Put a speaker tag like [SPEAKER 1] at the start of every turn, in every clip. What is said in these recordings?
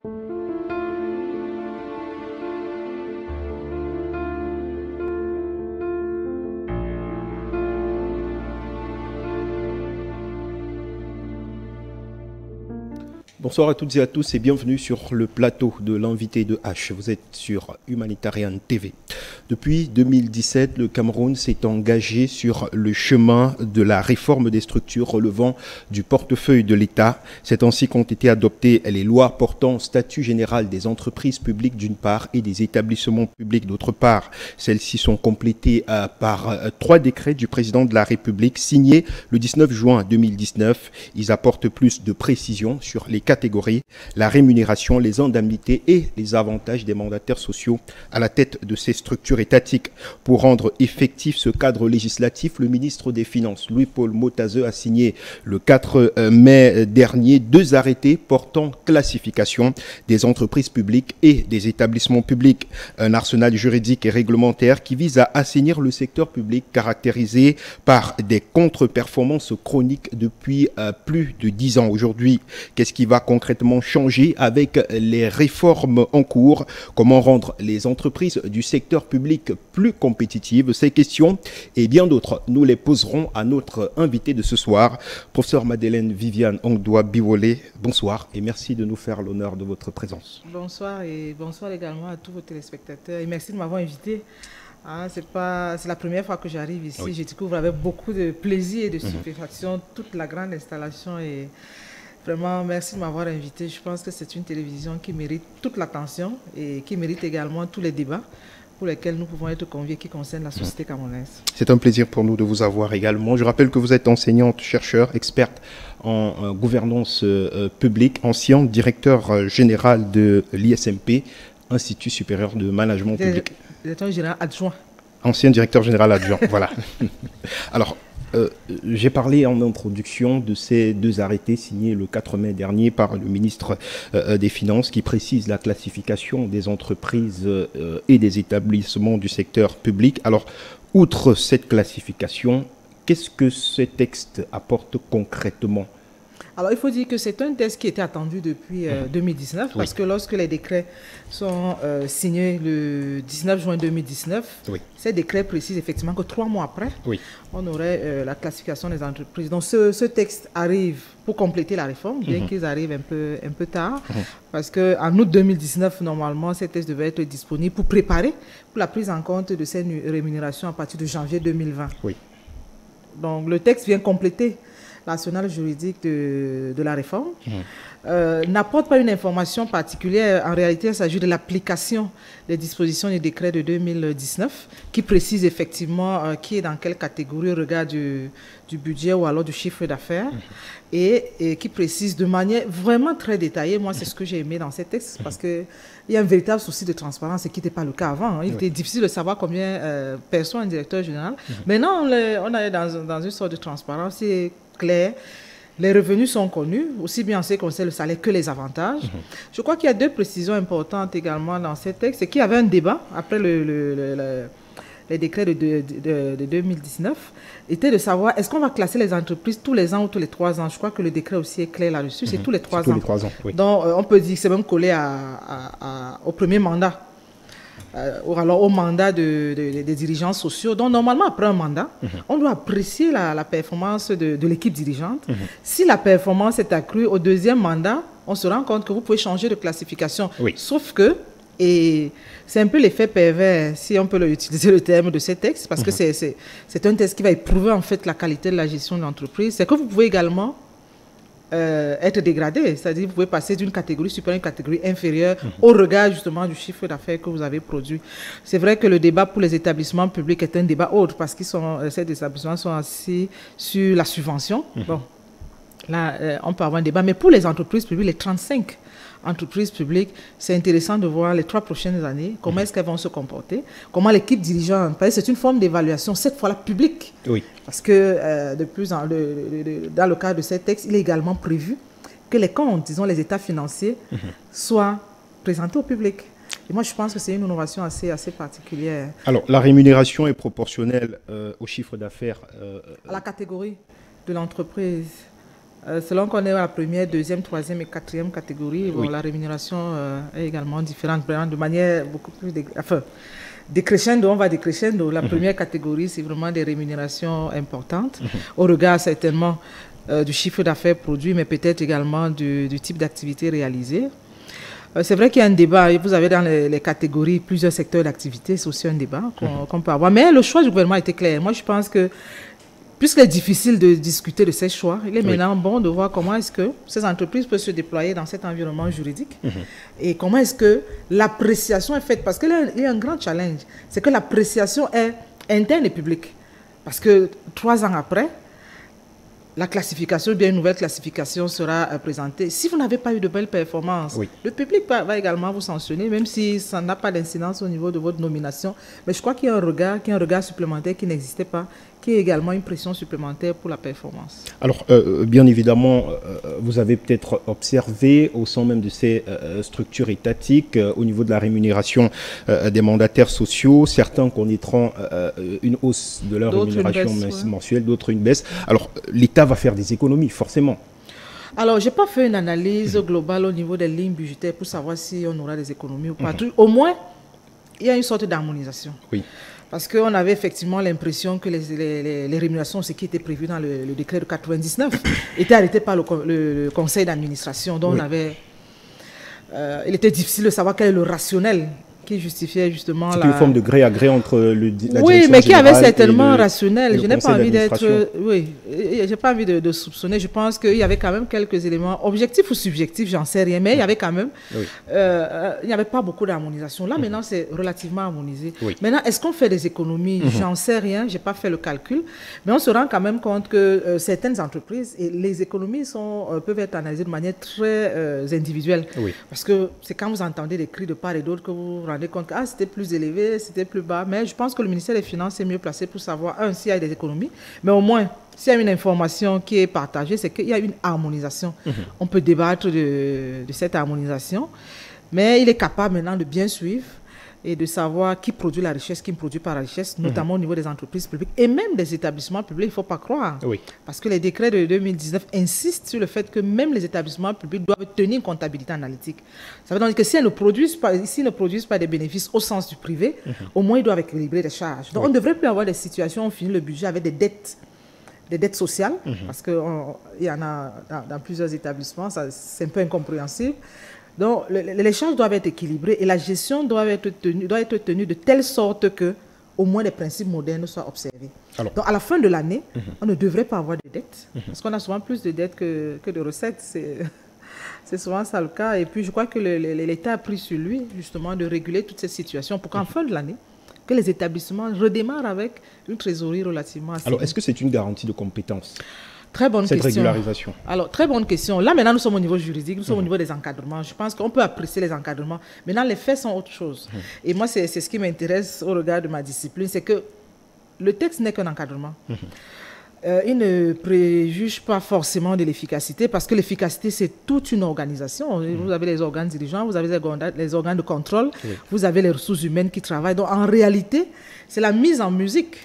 [SPEAKER 1] Bonsoir à toutes et à tous et bienvenue sur le plateau de l'invité de H. Vous êtes sur Humanitarian TV. Depuis 2017, le Cameroun s'est engagé sur le chemin de la réforme des structures relevant du portefeuille de l'État. C'est ainsi qu'ont été adoptées les lois portant statut général des entreprises publiques d'une part et des établissements publics d'autre part. Celles-ci sont complétées par 3 décrets du président de la République signés le 19 juin 2019. Ils apportent plus de précision sur les catégories, la rémunération, les indemnités et les avantages des mandataires sociaux à la tête de ces structures étatiques. Pour rendre effectif ce cadre législatif, le ministre des Finances, Louis-Paul Motazeux, a signé le 4 mai dernier 2 arrêtés portant classification des entreprises publiques et des établissements publics. Un arsenal juridique et réglementaire qui vise à assainir le secteur public caractérisé par des contre-performances chroniques depuis plus de 10 ans. Aujourd'hui, qu'est-ce qui va concrètement changer avec les réformes en cours? Comment rendre les entreprises du secteur public plus compétitives? Ces questions et bien d'autres, nous les poserons à notre invité de ce soir, professeur Madeleine Viviane Ongdoa Biwole. Bonsoir et merci de nous faire l'honneur de votre présence.
[SPEAKER 2] Bonsoir et bonsoir également à tous vos téléspectateurs et merci de m'avoir invité. C'est la première fois que j'arrive ici. Oui. Je découvre avec beaucoup de plaisir et de stupéfaction toute la grande installation et vraiment, merci de m'avoir invité. Je pense que c'est une télévision qui mérite toute l'attention et qui mérite également tous les débats pour lesquels nous pouvons être conviés qui concernent la société camerounaise.
[SPEAKER 1] C'est un plaisir pour nous de vous avoir également. Je rappelle que vous êtes enseignante, chercheur, experte en gouvernance publique, ancien directeur général de l'ISMP, Institut supérieur de management public.
[SPEAKER 2] Directeur général adjoint.
[SPEAKER 1] Ancien directeur général adjoint, voilà. Alors, j'ai parlé en introduction de ces 2 arrêtés signés le 4 mai dernier par le ministre des Finances qui précisent la classification des entreprises et des établissements du secteur public. Alors, outre cette classification, qu'est-ce que ce texte apporte concrètement ?
[SPEAKER 2] Alors, il faut dire que c'est un texte qui était attendu depuis 2019, parce que lorsque les décrets sont signés le 19 juin 2019, ces décrets précisent effectivement que 3 mois après, on aurait la classification des entreprises. Donc, ce texte arrive pour compléter la réforme, bien qu'ils arrivent un peu tard, parce qu'en août 2019, normalement, ces textes devaient être disponibles pour préparer pour la prise en compte de ces rémunérations à partir de janvier 2020. Donc, le texte vient compléter l'arsenal juridique de la réforme, n'apporte pas une information particulière. En réalité, il s'agit de l'application des dispositions du décret de 2019 qui précise effectivement qui est dans quelle catégorie au regard du budget ou alors du chiffre d'affaires et qui précise de manière vraiment très détaillée. Moi, c'est ce que j'ai aimé dans ces textes parce qu'il y a un véritable souci de transparence, ce qui n'était pas le cas avant. Il était difficile de savoir combien perçoit un directeur général. Maintenant, on est dans une sorte de transparence clair. Les revenus sont connus, aussi bien en ce qui concerne le salaire que les avantages. Je crois qu'il y a 2 précisions importantes également dans ces textes. C'est qu'il y avait un débat après les décrets de 2019, était de savoir est-ce qu'on va classer les entreprises tous les ans ou tous les 3 ans. Je crois que le décret aussi est clair là-dessus, c'est tous les 3 ans.
[SPEAKER 1] Tous les 3 ans, oui.
[SPEAKER 2] Donc on peut dire que c'est même collé au premier mandat. Ou alors au mandat des dirigeants sociaux. Donc, normalement, après un mandat, on doit apprécier la performance de l'équipe dirigeante. Si la performance est accrue au 2e mandat, on se rend compte que vous pouvez changer de classification. Sauf que, et c'est un peu l'effet pervers, si on peut utiliser le terme de ces textes, parce que c'est un texte qui va éprouver en fait la qualité de la gestion de l'entreprise, c'est que vous pouvez également être dégradé, c'est-à-dire vous pouvez passer d'une catégorie supérieure à une catégorie inférieure au regard justement du chiffre d'affaires que vous avez produit. C'est vrai que le débat pour les établissements publics est un débat autre parce que ces établissements sont assis sur la subvention. Bon, là, on peut avoir un débat, mais pour les entreprises publiques, les 35 entreprises publiques, c'est intéressant de voir les 3 prochaines années, comment est-ce qu'elles vont se comporter, comment l'équipe dirigeante, parce que c'est une forme d'évaluation, cette fois-là publique. Parce que de plus dans le cadre de ces textes, il est également prévu que les comptes, disons les états financiers, soient présentés au public. Et moi, je pense que c'est une innovation assez particulière.
[SPEAKER 1] Alors, la rémunération est proportionnelle au chiffre d'affaires
[SPEAKER 2] à la catégorie de l'entreprise. Selon qu'on est à la première, deuxième, troisième et quatrième catégorie, bon, la rémunération est également différente, de manière beaucoup plus... décrescendo, on va décrescendo. La première catégorie, c'est vraiment des rémunérations importantes, au regard certainement du chiffre d'affaires produit, mais peut-être également du type d'activité réalisée. C'est vrai qu'il y a un débat, vous avez dans les catégories plusieurs secteurs d'activité, c'est aussi un débat qu'on peut avoir. Mais le choix du gouvernement était clair. Moi, je pense que, puisqu'il est difficile de discuter de ces choix, il est maintenant bon de voir comment est-ce que ces entreprises peuvent se déployer dans cet environnement juridique et comment est-ce que l'appréciation est faite. Parce qu'il y a un grand challenge, c'est que l'appréciation est interne et publique. Parce que 3 ans après, la classification, bien une nouvelle classification sera présentée. Si vous n'avez pas eu de belles performances, le public va également vous sanctionner, même si ça n'a pas d'incidence au niveau de votre nomination. Mais je crois qu'il y a un regard supplémentaire qui n'existait pas, qui est également une pression supplémentaire pour la performance.
[SPEAKER 1] Alors, bien évidemment, vous avez peut-être observé au sein même de ces structures étatiques, au niveau de la rémunération des mandataires sociaux, certains connaîtront une hausse de leur rémunération mensuelle, d'autres une baisse. Alors, l'État va faire des économies, forcément.
[SPEAKER 2] Alors, je n'ai pas fait une analyse globale au niveau des lignes budgétaires pour savoir si on aura des économies ou pas. Au moins, il y a une sorte d'harmonisation. Oui. Parce qu'on avait effectivement l'impression que les rémunérations, ce qui était prévu dans le décret de 99, étaient arrêtées par le conseil d'administration. Donc, il était difficile de savoir quel est le rationnel qui justifiait justement
[SPEAKER 1] une forme de gré à gré entre la direction
[SPEAKER 2] oui, mais qui avait certainement
[SPEAKER 1] et
[SPEAKER 2] rationnel. Je n'ai pas envie d'être... Oui, j'ai pas envie de soupçonner. Je pense qu'il y avait quand même quelques éléments objectifs ou subjectifs, j'en sais rien, mais il y avait quand même... il n'y avait pas beaucoup d'harmonisation. Là, maintenant, c'est relativement harmonisé. Maintenant, est-ce qu'on fait des économies? J'en sais rien, je n'ai pas fait le calcul, mais on se rend quand même compte que certaines entreprises, et les économies peuvent être analysées de manière très individuelle. Parce que c'est quand vous entendez des cris de part et d'autre que vous vous rendez compte que c'était plus élevé, c'était plus bas. Mais je pense que le ministère des Finances est mieux placé pour savoir, s'il y a des économies, mais au moins, s'il y a une information qui est partagée, c'est qu'il y a une harmonisation. On peut débattre de cette harmonisation, mais il est capable maintenant de bien suivre et de savoir qui produit la richesse, qui ne produit pas la richesse, notamment au niveau des entreprises publiques et même des établissements publics, il ne faut pas croire. Parce que les décrets de 2019 insistent sur le fait que même les établissements publics doivent tenir une comptabilité analytique. Ça veut dire que s'ils ne produisent pas des bénéfices au sens du privé, au moins ils doivent équilibrer les charges. Donc on ne devrait plus avoir des situations où on finit le budget avec des dettes sociales, parce qu'il y en a dans plusieurs établissements, c'est un peu incompréhensible. Donc, les charges doivent être équilibrées et la gestion doit être tenue de telle sorte que, au moins, les principes modernes soient observés. Alors, donc, à la fin de l'année, on ne devrait pas avoir de dettes, parce qu'on a souvent plus de dettes que de recettes. C'est souvent ça le cas. Et puis, je crois que l'État a pris sur lui, justement, de réguler toutes ces situations pour qu'en fin de l'année, que les établissements redémarrent avec une trésorerie relativement assez.
[SPEAKER 1] Alors, est-ce que c'est une garantie de compétence ?
[SPEAKER 2] Très bonne question.
[SPEAKER 1] Cette régularisation.
[SPEAKER 2] Alors, très bonne question. Là, maintenant, nous sommes au niveau juridique, nous sommes au niveau des encadrements. Je pense qu'on peut apprécier les encadrements. Maintenant, les faits sont autre chose. Et moi, c'est ce qui m'intéresse au regard de ma discipline, c'est que le texte n'est qu'un encadrement. Il ne préjuge pas forcément de l'efficacité, parce que l'efficacité, c'est toute une organisation. Vous avez les organes dirigeants, vous avez les organes de contrôle, vous avez les ressources humaines qui travaillent. Donc, en réalité, c'est la mise en musique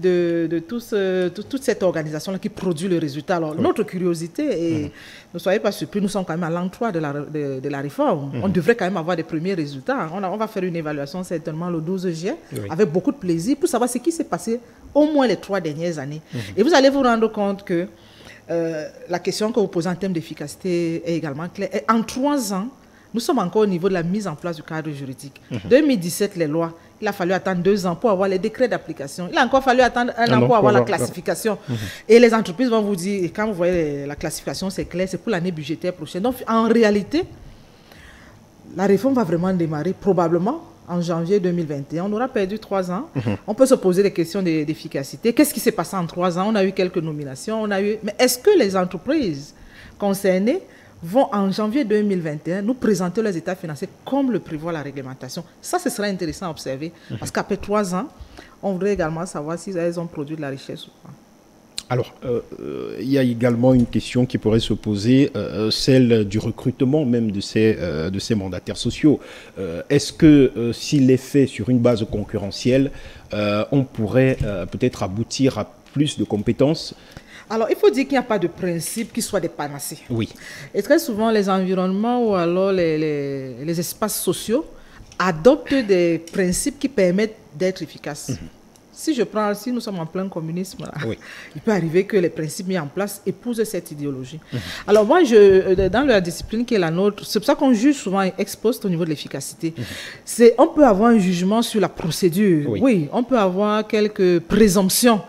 [SPEAKER 2] de toute cette organisation-là qui produit le résultat. Alors, notre curiosité, et ne soyez pas surpris, nous sommes quand même à l'endroit de la réforme. On devrait quand même avoir des premiers résultats. On va faire une évaluation certainement le 12 juillet, avec beaucoup de plaisir, pour savoir ce qui s'est passé au moins les 3 dernières années. Et vous allez vous rendre compte que la question que vous posez en termes d'efficacité est également claire. Et en 3 ans, nous sommes encore au niveau de la mise en place du cadre juridique. 2017, les lois, il a fallu attendre 2 ans pour avoir les décrets d'application. Il a encore fallu attendre 1 an pour avoir la classification. Et les entreprises vont vous dire, et quand vous voyez la classification, c'est clair, c'est pour l'année budgétaire prochaine. Donc, en réalité, la réforme va vraiment démarrer probablement en janvier 2021. On aura perdu 3 ans. On peut se poser des questions d'efficacité. Qu'est-ce qui s'est passé en 3 ans? On a eu quelques nominations. Mais est-ce que les entreprises concernées vont en janvier 2021 nous présenter leurs états financiers comme le prévoit la réglementation? Ça, ce sera intéressant à observer. Parce qu'après 3 ans, on voudrait également savoir si elles ont produit de la richesse ou pas.
[SPEAKER 1] Alors, il y a également une question qui pourrait se poser, celle du recrutement même de ces mandataires sociaux. Est-ce que s'il est fait sur une base concurrentielle, on pourrait peut-être aboutir à plus de compétences?
[SPEAKER 2] Alors, il faut dire qu'il n'y a pas de principe qui soit des panacées.
[SPEAKER 1] Oui.
[SPEAKER 2] Et très souvent, les environnements ou alors les espaces sociaux adoptent des principes qui permettent d'être efficaces. Si nous sommes en plein communisme, là, oui, il peut arriver que les principes mis en place épousent cette idéologie. Alors moi, dans la discipline qui est la nôtre, c'est pour ça qu'on juge souvent ex post au niveau de l'efficacité. On peut avoir un jugement sur la procédure, oui, on peut avoir quelques présomptions,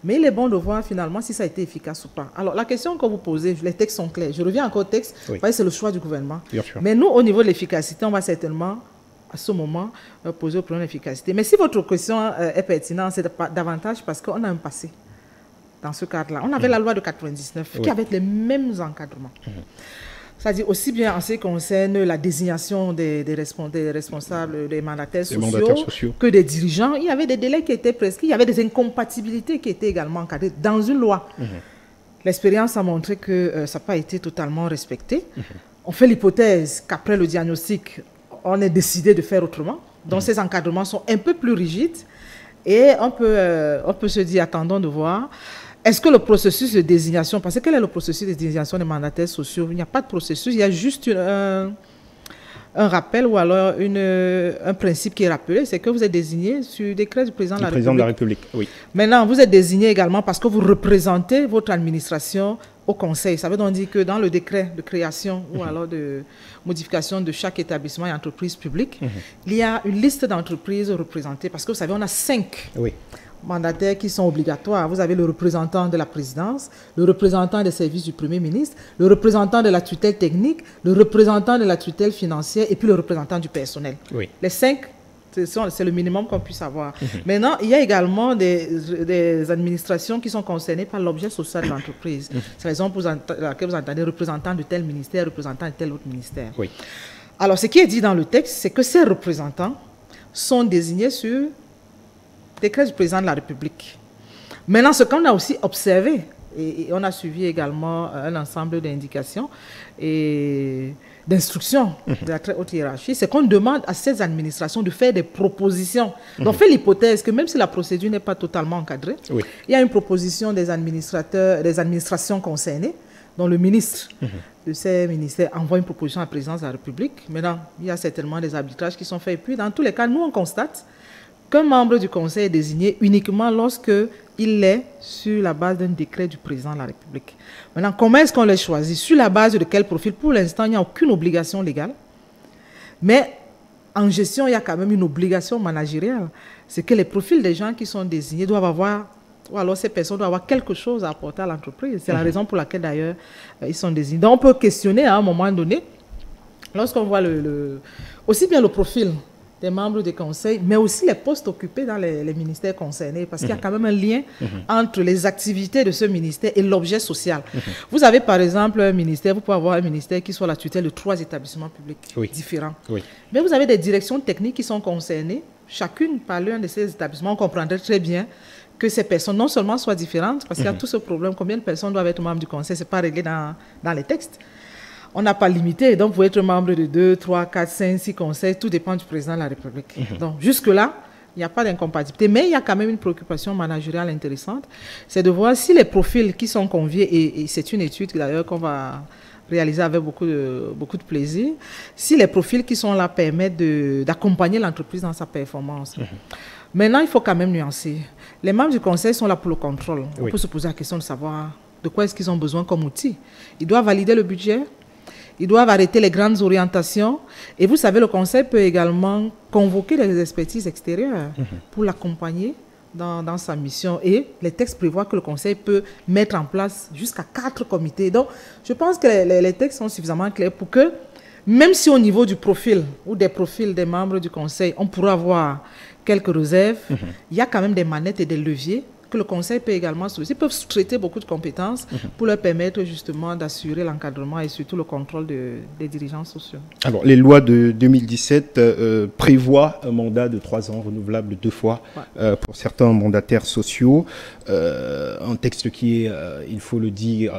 [SPEAKER 2] mais il est bon de voir finalement si ça a été efficace ou pas. Alors la question que vous posez, les textes sont clairs. Je reviens encore au texte, c'est le choix du gouvernement. Mais nous, au niveau de l'efficacité, on va certainement à ce moment, poser au problème d'efficacité. Mais si votre question est pertinente, c'est davantage parce qu'on a un passé dans ce cadre-là. On avait la loi de 99 qui avait les mêmes encadrements. C'est-à-dire aussi bien en ce qui concerne la désignation des responsables, des mandataires sociaux, que des dirigeants. Il y avait des délais qui étaient prescrits, il y avait des incompatibilités qui étaient également encadrées dans une loi. L'expérience a montré que ça n'a pas été totalement respecté. On fait l'hypothèse qu'après le diagnostic, on est décidé de faire autrement. Donc, ces encadrements sont un peu plus rigides. Et on peut se dire, attendons de voir. Est-ce que le processus de désignation, parce que quel est le processus de désignation des mandataires sociaux? Il n'y a pas de processus, il y a juste un rappel ou alors un principe qui est rappelé, c'est que vous êtes désigné sur décret du président de la République.
[SPEAKER 1] Oui.
[SPEAKER 2] Maintenant, vous êtes désigné également parce que vous représentez votre administration au Conseil. Ça veut donc dire que dans le décret de création ou alors de modification de chaque établissement et entreprise publique, il y a une liste d'entreprises représentées parce que vous savez, on a 5 mandataires qui sont obligatoires. Vous avez le représentant de la présidence, le représentant des services du Premier ministre, le représentant de la tutelle technique, le représentant de la tutelle financière et puis le représentant du personnel. Les 5, c'est le minimum qu'on puisse avoir. Maintenant, il y a également des administrations qui sont concernées par l'objet social de l'entreprise. C'est la raison pour laquelle vous entendez représentant de tel ministère, représentant de tel autre ministère. Alors, ce qui est dit dans le texte, c'est que ces représentants sont désignés sur décret du président de la République. Maintenant, ce qu'on a aussi observé, et on a suivi également un ensemble d'indications et d'instructions de la très haute hiérarchie, c'est qu'on demande à ces administrations de faire des propositions. Donc, on fait l'hypothèse que même si la procédure n'est pas totalement encadrée, il y a une proposition des administrations concernées, dont le ministre de ces ministères envoie une proposition à la présidence de la République. Maintenant, il y a certainement des arbitrages qui sont faits. Et puis, dans tous les cas, nous, on constate qu'un membre du Conseil est désigné uniquement lorsqu'il est sur la base d'un décret du président de la République. Maintenant, comment est-ce qu'on les choisit? Sur la base de quel profil? Pour l'instant, il n'y a aucune obligation légale. Mais en gestion, il y a quand même une obligation managériale. C'est que les profils des gens qui sont désignés doivent avoir, ou alors ces personnes doivent avoir quelque chose à apporter à l'entreprise. C'est la raison pour laquelle, d'ailleurs, ils sont désignés. Donc, on peut questionner à un moment donné, lorsqu'on voit aussi bien le profil des membres du conseil, mais aussi les postes occupés dans les ministères concernés, parce qu'il y a quand même un lien entre les activités de ce ministère et l'objet social. Vous avez par exemple un ministère, vous pouvez avoir un ministère qui soit la tutelle de 3 établissements publics différents. Mais vous avez des directions techniques qui sont concernées, chacune par l'un de ces établissements. On comprendrait très bien que ces personnes non seulement soient différentes, parce qu'il y a tout ce problème, combien de personnes doivent être membres du conseil, ce n'est pas réglé dans les textes. On n'a pas limité, donc vous pouvez être membre de 2, 3, 4, 5, 6 conseils, tout dépend du président de la République. Donc jusque-là, il n'y a pas d'incompatibilité, mais il y a quand même une préoccupation managériale intéressante, c'est de voir si les profils qui sont conviés, et c'est une étude d'ailleurs qu'on va réaliser avec beaucoup de plaisir, si les profils qui sont là permettent d'accompagner l'entreprise dans sa performance. Maintenant, il faut quand même nuancer. Les membres du conseil sont là pour le contrôle. On peut se poser la question de savoir de quoi est-ce qu'ils ont besoin comme outil. Ils doivent valider le budget, ils doivent arrêter les grandes orientations. Et vous savez, le conseil peut également convoquer des expertises extérieures pour l'accompagner dans sa mission. Et les textes prévoient que le conseil peut mettre en place jusqu'à 4 comités. Donc, je pense que les textes sont suffisamment clairs pour que, même si au niveau du profil ou des profils des membres du conseil, on pourra avoir quelques réserves, il y a quand même des manettes et des leviers que le conseil peut également solliciter. Ils peuvent sous-traiter beaucoup de compétences pour leur permettre justement d'assurer l'encadrement et surtout le contrôle des dirigeants sociaux. Alors,
[SPEAKER 1] les lois de 2017 prévoient un mandat de 3 ans renouvelable 2 fois pour certains mandataires sociaux. Un texte qui est, il faut le dire,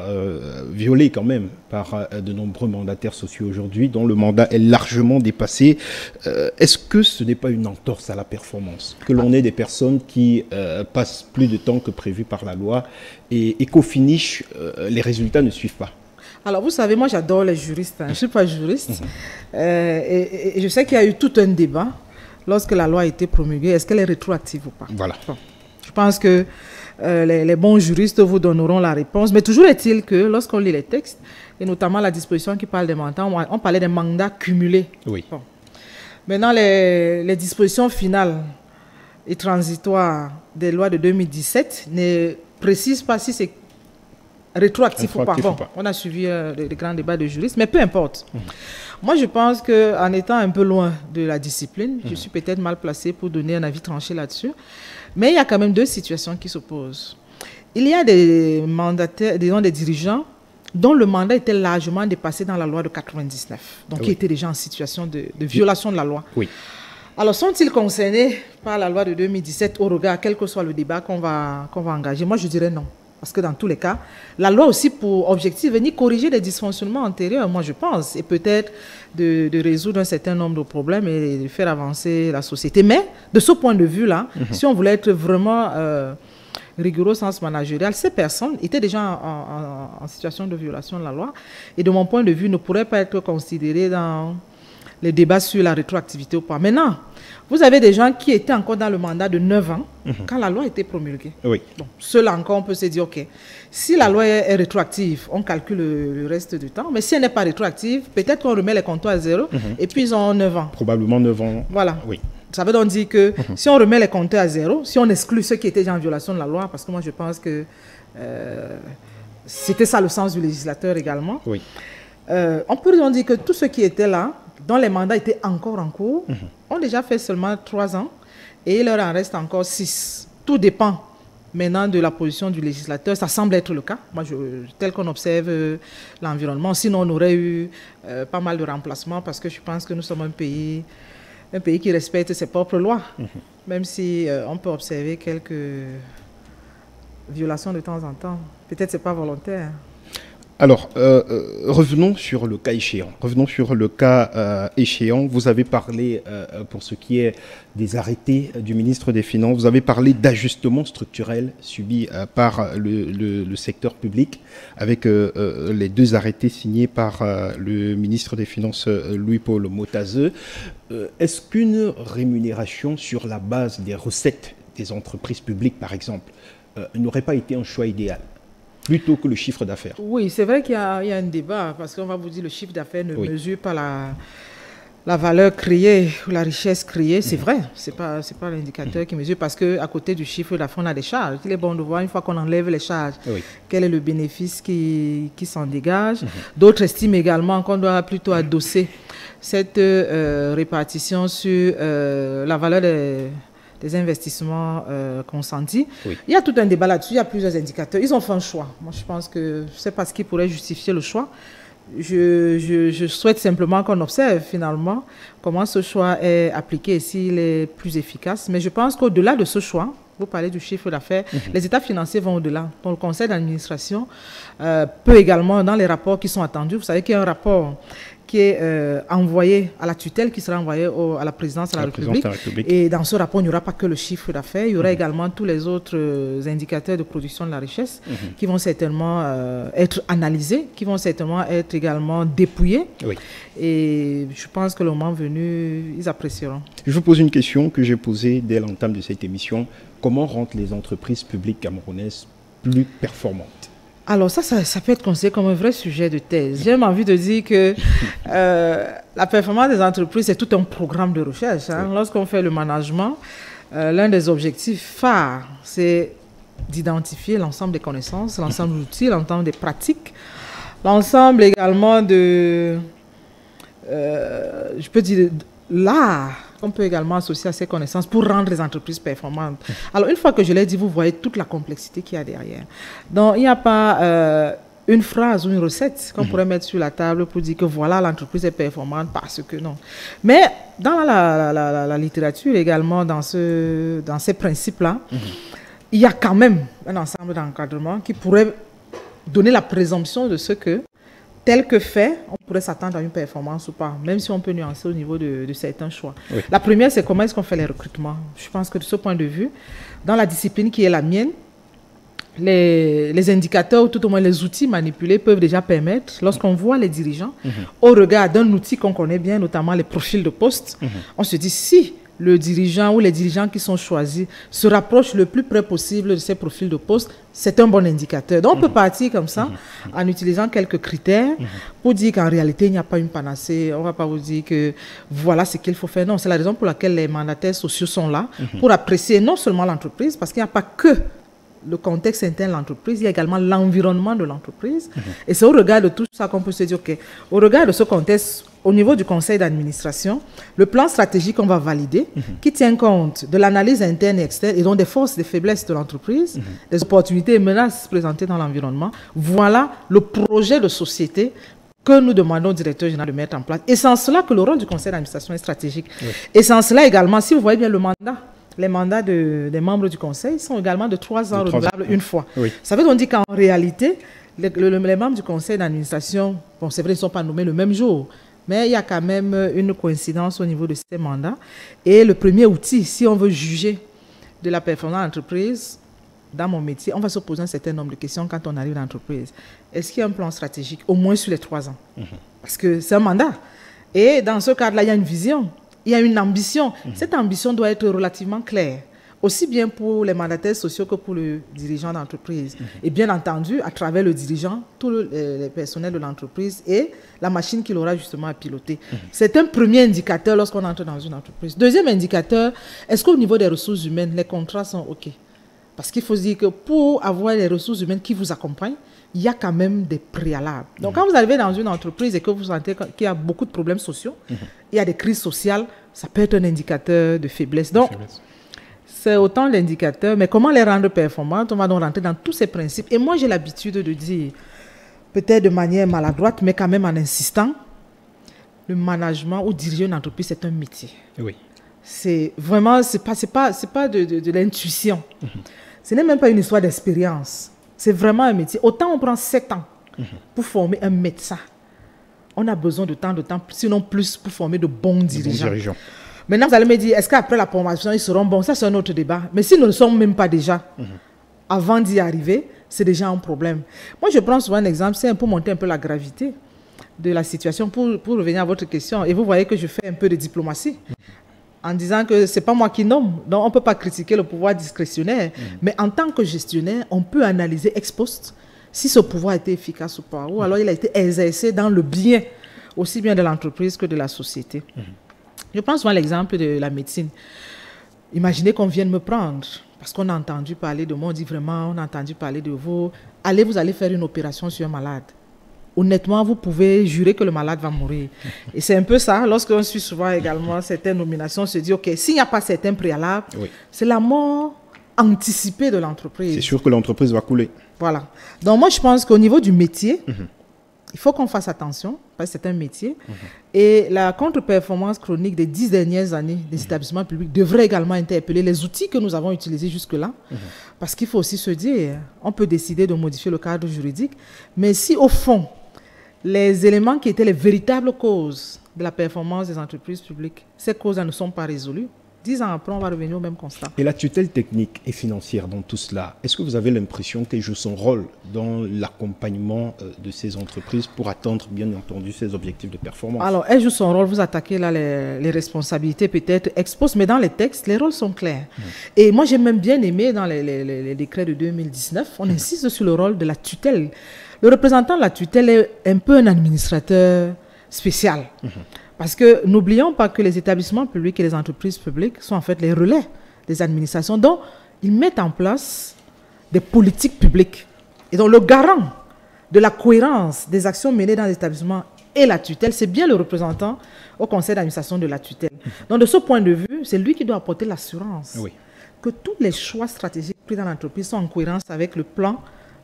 [SPEAKER 1] violé quand même par de nombreux mandataires sociaux aujourd'hui, dont le mandat est largement dépassé. Est-ce que ce n'est pas une entorse à la performance? Que l'on ait des personnes qui passent plus de temps que prévu par la loi et qu'au finish, les résultats ne suivent pas?
[SPEAKER 2] Alors, vous savez, moi, j'adore les juristes. Je ne suis pas juriste. Et je sais qu'il y a eu tout un débat lorsque la loi a été promulguée. Est-ce qu'elle est rétroactive ou pas?
[SPEAKER 1] Voilà.
[SPEAKER 2] Bon. Je pense que les bons juristes vous donneront la réponse. Mais toujours est-il que lorsqu'on lit les textes, et notamment la disposition qui parle des mandats, on parlait des mandats cumulés.
[SPEAKER 1] Oui.
[SPEAKER 2] Bon. Maintenant, les dispositions finales et transitoires des lois de 2017 ne précisent pas si c'est rétroactif ou pas. Bon, on a suivi les grands débats de juristes, mais peu importe. Moi, je pense qu'en étant un peu loin de la discipline, je suis peut-être mal placé pour donner un avis tranché là-dessus, mais il y a quand même deux situations qui s'opposent. Il y a des mandataires, des dirigeants dont le mandat était largement dépassé dans la loi de 99, donc qui étaient déjà en situation de violation de la loi. Oui. Alors, sont-ils concernés par la loi de 2017 au regard, quel que soit le débat qu'on va engager? Moi, je dirais non. Parce que dans tous les cas, la loi aussi pour objectif venir corriger les dysfonctionnements antérieurs, moi je pense, et peut-être de résoudre un certain nombre de problèmes et de faire avancer la société. Mais de ce point de vue-là, si on voulait être vraiment rigoureux au sens managérial, ces personnes étaient déjà en situation de violation de la loi et de mon point de vue ne pourraient pas être considérées dans les débats sur la rétroactivité ou pas. Maintenant, vous avez des gens qui étaient encore dans le mandat de 9 ans quand la loi a été promulguée. Oui. Bon, ceux-là encore, on peut se dire, OK, si la loi est rétroactive, on calcule le reste du temps. Mais si elle n'est pas rétroactive, peut-être qu'on remet les compteurs à zéro et puis ils ont 9 ans. Probablement 9 ans. Voilà. Oui. Ça veut donc dire que si on remet les compteurs à zéro, si on exclut ceux qui étaient déjà en violation de la loi, parce que moi je pense que c'était ça le sens du législateur également, oui. On peut donc dire que tous ceux qui étaient là, dont les mandats étaient encore en cours, ont déjà fait seulement 3 ans et il leur en reste encore 6. Tout dépend maintenant de la position du législateur. Ça semble être le cas, tel qu'on observe l'environnement. Sinon, on aurait eu pas mal de remplacements parce que je pense que nous sommes un pays qui respecte ses propres lois, même si on peut observer quelques violations de temps en temps. Peut-être que ce n'est pas volontaire.
[SPEAKER 1] Alors, revenons sur le cas échéant. Vous avez parlé, pour ce qui est des arrêtés du ministre des Finances, vous avez parlé d'ajustements structurels subis par le secteur public, avec les 2 arrêtés signés par le ministre des Finances, Louis-Paul Motazeux. Est-ce qu'une rémunération sur la base des recettes des entreprises publiques, par exemple, n'aurait pas été un choix idéal plutôt que le chiffre d'affaires? Oui, c'est vrai qu'il y a un débat, parce qu'on va vous dire que le chiffre d'affaires ne mesure pas la valeur créée ou la richesse créée. C'est vrai, ce n'est pas l'indicateur qui mesure, parce qu'à côté du chiffre d'affaires, on a des charges. Il est bon de voir, une fois qu'on enlève les charges, quel est le bénéfice qui s'en dégage. D'autres estiment également qu'on doit plutôt adosser cette répartition sur la valeur des investissements consentis. Oui. Il y a tout un débat là-dessus, il y a plusieurs indicateurs. Ils ont fait un choix. Moi, je pense que je ne sais pas ce qui pourrait justifier le choix. Je souhaite simplement qu'on observe finalement comment ce choix est appliqué et s'il est plus efficace. Mais je pense qu'au-delà de ce choix, vous parlez du chiffre d'affaires, les états financiers vont au-delà. Donc, le conseil d'administration peut également, dans les rapports qui sont attendus, vous savez qu'il y a un rapport qui est envoyé à la tutelle, qui sera envoyé à la présidence de la République. Et dans ce rapport, il n'y aura pas que le chiffre d'affaires, il y aura également tous les autres indicateurs de production de la richesse qui vont certainement être analysés, qui vont certainement être également dépouillés. Oui. Et je pense que le moment venu, ils apprécieront. Je vous pose une question que j'ai posée dès l'entame de cette émission. Comment rendre les entreprises publiques camerounaises plus performantes? Alors ça peut être considéré comme un vrai sujet de thèse. J'ai même envie de dire que la performance des entreprises, c'est tout un programme de recherche. Hein. Oui. Lorsqu'on fait le management, l'un des objectifs phares, c'est d'identifier l'ensemble des connaissances, l'ensemble des outils, l'ensemble des pratiques, l'ensemble également de, je peux dire, l'art qu'on peut également associer à ces connaissances pour rendre les entreprises performantes. Alors, une fois que je l'ai dit, vous voyez toute la complexité qu'il y a derrière. Donc, il n'y a pas une phrase ou une recette qu'on pourrait mettre sur la table pour dire que voilà, l'entreprise est performante parce que non. Mais dans la littérature également, dans ces principes-là, il y a quand même un ensemble d'encadrements qui pourrait donner la présomption de ce que, tel que fait, on pourrait s'attendre à une performance ou pas, même si on peut nuancer au niveau de certains choix. La première, c'est comment est-ce qu'on fait les recrutements. Je pense que de ce point de vue, dans la discipline qui est la mienne,
[SPEAKER 2] les indicateurs, ou tout au moins les outils manipulés peuvent déjà permettre, lorsqu'on voit les dirigeants, au regard d'un outil qu'on connaît bien, notamment les profils de poste, on se dit si le dirigeant ou les dirigeants qui sont choisis se rapprochent le plus près possible de ces profils de poste, c'est un bon indicateur. Donc on peut partir comme ça, en utilisant quelques critères, pour dire qu'en réalité, il n'y a pas une panacée. On ne va pas vous dire que voilà ce qu'il faut faire. Non, c'est la raison pour laquelle les mandataires sociaux sont là, pour apprécier non seulement l'entreprise, parce qu'il n'y a pas que le contexte interne de l'entreprise, il y a également l'environnement de l'entreprise. Et c'est au regard de tout ça qu'on peut se dire, OK, au regard de ce contexte, au niveau du conseil d'administration, le plan stratégique qu'on va valider, qui tient compte de l'analyse interne et externe, et donc des forces et des faiblesses de l'entreprise, des opportunités et menaces présentées dans l'environnement, voilà le projet de société que nous demandons au directeur général de mettre en place. Et c'est en cela que le rôle du conseil d'administration est stratégique. Et c'est en cela également, si vous voyez bien le mandat, les mandats des membres du conseil sont également de 3 ans renouvelables une fois. Ça veut donc dire qu'en réalité, les membres du conseil d'administration, bon, c'est vrai, ils ne sont pas nommés le même jour, mais il y a quand même une coïncidence au niveau de ces mandats. Et le premier outil, si on veut juger de la performance de l'entreprise, dans mon métier, on va se poser un certain nombre de questions quand on arrive dans l'entreprise. Est-ce qu'il y a un plan stratégique, au moins sur les 3 ans? Parce que c'est un mandat. Et dans ce cadre-là, il y a une vision. Il y a une ambition. Cette ambition doit être relativement claire, aussi bien pour les mandataires sociaux que pour le dirigeant d'entreprise. Et bien entendu, à travers le dirigeant, tout le personnel de l'entreprise et la machine qu'il aura justement à piloter. C'est un premier indicateur lorsqu'on entre dans une entreprise. Deuxième indicateur, est-ce qu'au niveau des ressources humaines, les contrats sont OK? Parce qu'il faut se dire que pour avoir les ressources humaines qui vous accompagnent, il y a quand même des préalables. Donc, quand vous arrivez dans une entreprise et que vous sentez qu'il y a beaucoup de problèmes sociaux, il y a des crises sociales, ça peut être un indicateur de faiblesse. Donc, c'est autant l'indicateurs, mais comment les rendre performantes? On va donc rentrer dans tous ces principes. Et moi, j'ai l'habitude de dire, peut-être de manière maladroite, mais quand même en insistant, le management ou diriger une entreprise, c'est un métier.
[SPEAKER 1] Oui.
[SPEAKER 2] C'est vraiment, c'est pas de l'intuition. Ce n'est même pas une histoire d'expérience. C'est vraiment un métier. Autant on prend 7 ans pour former un médecin, on a besoin de temps, sinon plus, pour former de bons dirigeants. Maintenant, vous allez me dire, est-ce qu'après la formation, ils seront bons? Ça, c'est un autre débat. Mais si nous ne sommes même pas déjà, avant d'y arriver, c'est déjà un problème. Moi, je prends souvent un exemple, c'est pour monter un peu la gravité de la situation, pour revenir à votre question. Et vous voyez que je fais un peu de diplomatie, en disant que ce n'est pas moi qui nomme. Donc, on ne peut pas critiquer le pouvoir discrétionnaire. Mais en tant que gestionnaire, on peut analyser ex post si ce pouvoir a été efficace ou pas. Ou alors, il a été exercé dans le bien, aussi bien de l'entreprise que de la société. Je prends souvent l'exemple de la médecine. Imaginez qu'on vienne me prendre, parce qu'on a entendu parler de moi, on dit vraiment, on a entendu parler de vous. Allez, vous allez faire une opération sur un malade. Honnêtement, vous pouvez jurer que le malade va mourir. Et c'est un peu ça, lorsqu'on suit souvent également certaines nominations, on se dit, OK, s'il n'y a pas certains préalables, c'est la mort anticipée de l'entreprise. C'est
[SPEAKER 1] sûr que l'entreprise va couler.
[SPEAKER 2] Voilà. Donc moi, je pense qu'au niveau du métier, il faut qu'on fasse attention, parce que c'est un métier. Et la contre-performance chronique des 10 dernières années des établissements publics devrait également interpeller les outils que nous avons utilisés jusque-là. Parce qu'il faut aussi se dire, on peut décider de modifier le cadre juridique, mais si au fond, les éléments qui étaient les véritables causes de la performance des entreprises publiques, ces causes ne sont pas résolues, 10 ans après, on va revenir au même constat.
[SPEAKER 1] Et la tutelle technique et financière dans tout cela, est-ce que vous avez l'impression qu'elle joue son rôle dans l'accompagnement de ces entreprises pour atteindre, bien entendu, ces objectifs de performance?
[SPEAKER 2] Alors, elle joue son rôle. Vous attaquez là les responsabilités peut-être exposées, mais dans les textes, les rôles sont clairs. Et moi, j'ai même bien aimé dans les décrets de 2019, on insiste sur le rôle de la tutelle. Le représentant de la tutelle est un peu un administrateur spécial. Parce que n'oublions pas que les établissements publics et les entreprises publiques sont en fait les relais des administrations. Donc, ils mettent en place des politiques publiques. Et donc, le garant de la cohérence des actions menées dans les établissements et la tutelle, c'est bien le représentant au conseil d'administration de la tutelle. Donc, de ce point de vue, c'est lui qui doit apporter l'assurance que tous les choix stratégiques pris dans l'entreprise sont en cohérence avec le plan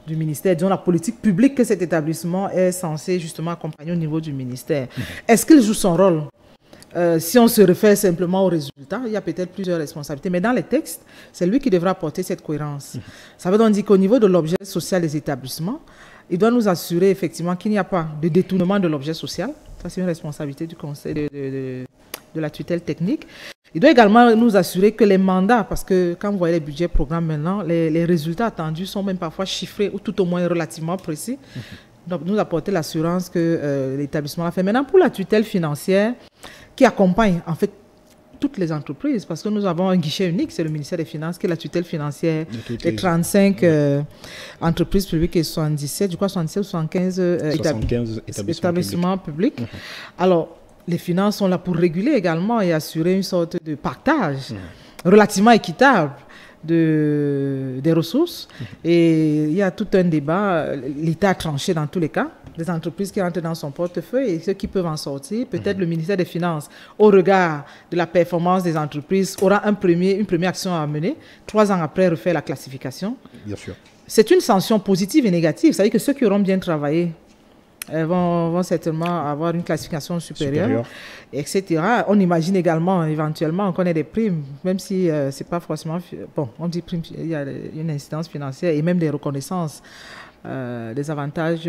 [SPEAKER 2] du ministère, disons la politique publique que cet établissement est censé justement accompagner au niveau du ministère. Est-ce qu'il joue son rôle? Si on se réfère simplement aux résultats, il y a peut-être plusieurs responsabilités, mais dans les textes, c'est lui qui devra apporter cette cohérence. Ça veut donc dire qu'au niveau de l'objet social des établissements, il doit nous assurer effectivement qu'il n'y a pas de détournement de l'objet social. Ça, c'est une responsabilité du conseil de de la tutelle technique. Il doit également nous assurer que les mandats, parce que quand vous voyez les budgets programmes maintenant, les résultats attendus sont même parfois chiffrés ou tout au moins relativement précis. Donc, nous apporter l'assurance que l'établissement l'a fait. Maintenant, pour la tutelle financière qui accompagne en fait toutes les entreprises, parce que nous avons un guichet unique, c'est le ministère des Finances, qui est la tutelle financière des 35 entreprises publiques et 77, je crois 77 ou 75 établissements publics. Alors, les finances sont là pour réguler également et assurer une sorte de partage relativement équitable des ressources. Et il y a tout un débat, l'État a tranché dans tous les cas, des entreprises qui rentrent dans son portefeuille et ceux qui peuvent en sortir. Peut-être le ministère des Finances, au regard de la performance des entreprises, aura une première action à mener. 3 ans après, refaire la classification.
[SPEAKER 1] Bien sûr. C'est
[SPEAKER 2] une sanction positive et négative. C'est-à-dire que ceux qui auront bien travaillé vont certainement avoir une classification supérieure, etc. On imagine également, éventuellement, qu'on ait des primes, même si ce n'est pas forcément... Bon, on dit prime, il y a une incidence financière et même des reconnaissances des avantages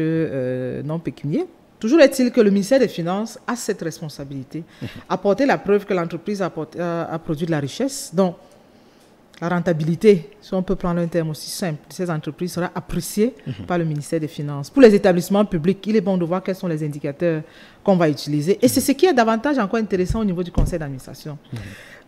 [SPEAKER 2] non pécuniaires. Toujours est-il que le ministère des Finances a cette responsabilité, apporter la preuve que l'entreprise a produit de la richesse. Donc, la rentabilité, si on peut prendre un terme aussi simple, de ces entreprises sera appréciée par le ministère des Finances. Pour les établissements publics, il est bon de voir quels sont les indicateurs qu'on va utiliser. Et c'est ce qui est davantage encore intéressant au niveau du conseil d'administration.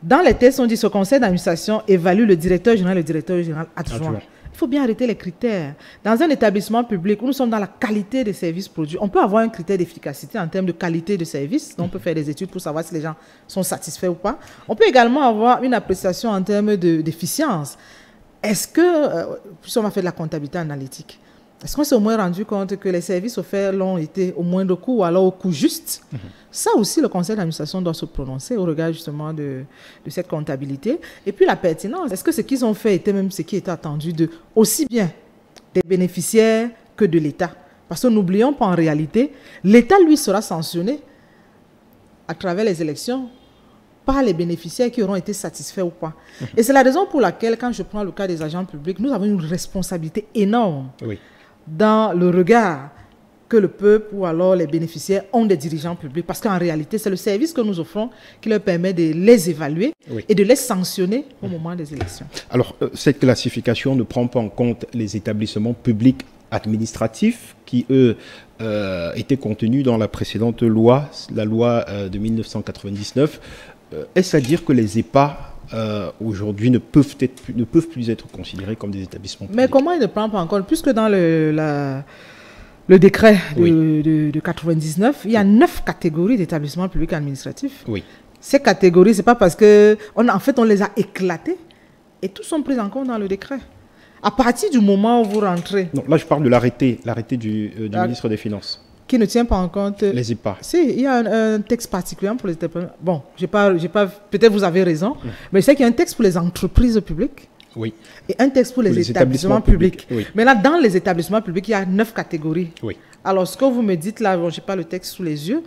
[SPEAKER 2] Dans les tests, on dit que ce conseil d'administration évalue le directeur général adjoint. Il faut bien arrêter les critères. Dans un établissement public où nous sommes dans la qualité des services produits, on peut avoir un critère d'efficacité en termes de qualité de service. Donc on peut faire des études pour savoir si les gens sont satisfaits ou pas. On peut également avoir une appréciation en termes d'efficience. Est-ce que, puisqu'on va faire de la comptabilité analytique, est-ce qu'on s'est au moins rendu compte que les services offerts l'ont été au moindre coût ou alors au coût juste? Ça aussi, le conseil d'administration doit se prononcer au regard justement de cette comptabilité. Et puis la pertinence. Est-ce que ce qu'ils ont fait était même ce qui était attendu de aussi bien des bénéficiaires que de l'État? Parce que n'oublions pas en réalité, l'État, lui, sera sanctionné à travers les élections par les bénéficiaires qui auront été satisfaits ou pas. Et c'est la raison pour laquelle, quand je prends le cas des agents publics, nous avons une responsabilité énorme dans le regard que le peuple ou alors les bénéficiaires ont des dirigeants publics. Parce qu'en réalité, c'est le service que nous offrons qui leur permet de les évaluer et de les sanctionner au moment des élections.
[SPEAKER 1] Alors, cette classification ne prend pas en compte les établissements publics administratifs qui, eux, étaient contenus dans la précédente loi, la loi de 1999. Est-ce à dire que les EPA aujourd'hui ne peuvent plus être considérés comme des établissements publics?
[SPEAKER 2] Mais comment il ne prend pas en compte? Puisque dans le décret de 99, il y a 9 catégories d'établissements publics administratifs. Ces catégories, ce n'est pas parce que, en fait, on les a éclatées et tous sont pris en compte dans le décret. À partir du moment où vous rentrez...
[SPEAKER 1] Non, là, je parle de l'arrêté du ministre des Finances.
[SPEAKER 2] Qui ne tient pas en compte...
[SPEAKER 1] Les EPA.
[SPEAKER 2] Si, il y a un texte particulier pour les établissements. Bon, peut-être vous avez raison, mais je sais qu'il y a un texte pour les entreprises publiques. Et un texte pour les établissements publics. Mais là, dans les établissements publics, il y a 9 catégories. Alors, ce que vous me dites là, bon, je n'ai pas le texte sous les yeux,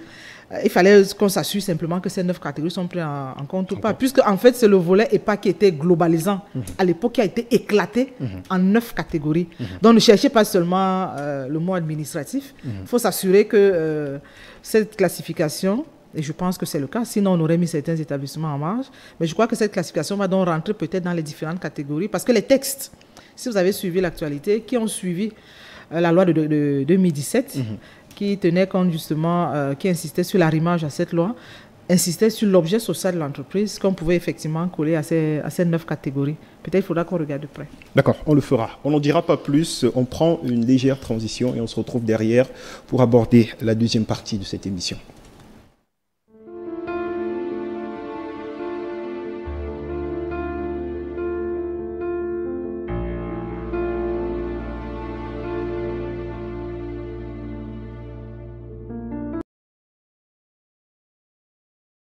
[SPEAKER 2] il fallait qu'on s'assure simplement que ces 9 catégories sont prises en compte ou pas. Puisque, en fait, c'est le volet EPA qui était globalisant à l'époque, qui a été éclaté en 9 catégories. Donc, ne cherchez pas seulement le mot administratif. Il faut s'assurer que cette classification, et je pense que c'est le cas, sinon on aurait mis certains établissements en marge, mais je crois que cette classification va donc rentrer peut-être dans les différentes catégories, parce que les textes, si vous avez suivi l'actualité, qui ont suivi la loi de 2017, qui tenait compte justement, qui insistait sur l'arrimage à cette loi, insistait sur l'objet social de l'entreprise qu'on pouvait effectivement coller à ces 9 catégories. Peut-être il faudra qu'on regarde de près.
[SPEAKER 1] D'accord, on le fera. On n'en dira pas plus. On prend une légère transition et on se retrouve derrière pour aborder la deuxième partie de cette émission.